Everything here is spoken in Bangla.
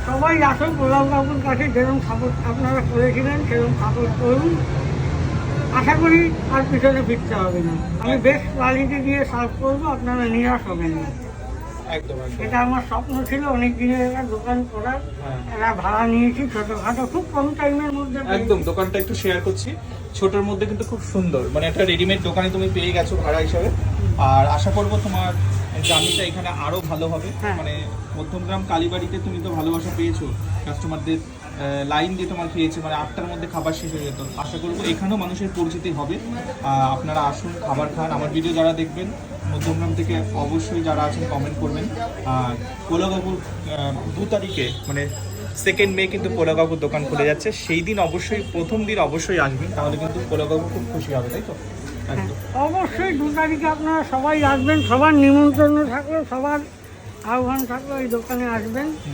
সবাই আসুন গোলাপ বাবুর কাছে, যেরকম সাপোর্ট আপনারা করেছিলেন সেরকম সাপোর্ট করুন। আশা করি আর পিছনে ফিরতে হবে না। আমি বেস্ট কোয়ালিটি দিয়ে সার্ভ করবো, আপনারা নিরাশ হবেন না। একদম একদম। এটা আমার স্বপ্ন ছিল অনেক দিনের, একটা দোকান করার। হ্যাঁ। একটা ভাড়া নিয়েছি ছোটোখাটো, খুব কম টাইমের মধ্যে একদম দোকানটা একটু শেয়ার করছি, ছোটোর মধ্যে কিন্তু খুব সুন্দর, মানে একটা রেডিমেড দোকানে তুমি পেয়ে গেছো ভাড়া হিসাবে। আর আশা করবো তোমার জার্নিটা এখানে আরো ভালো হবে। হ্যাঁ। মানে মধ্যমগ্রাম কালীবাড়িতে তুমি তো ভালোবাসা পেয়েছো, কাস্টমারদের লাইন দিয়ে তোমার খেয়েছে, মানে 8টার মধ্যে খাবার শেষ হয়ে যেত। আশা করবো এখানেও মানুষের পরিচিতি হবে। আপনারা আসুন, খাবার খান। আমার ভিডিও যারা দেখবেন মধ্যমগ্রাম থেকে অবশ্যই যারা আছেন কমেন্ট করবেন। আর পোলাবাবুর 2 তারিখে মানে 2 মে কিন্তু পোলাবাবুর দোকান খুলে যাচ্ছে, সেই দিন অবশ্যই প্রথম দিন অবশ্যই আসবেন, তাহলে কিন্তু পোলাবাবু খুব খুশি হবে, তাই তো? একদম। অবশ্যই 2 তারিখে আপনারা সবাই আসবেন, সবার নিমন্ত্রণ থাকলো, সবার আহ্বান থাকলো এই দোকানে আসবেন।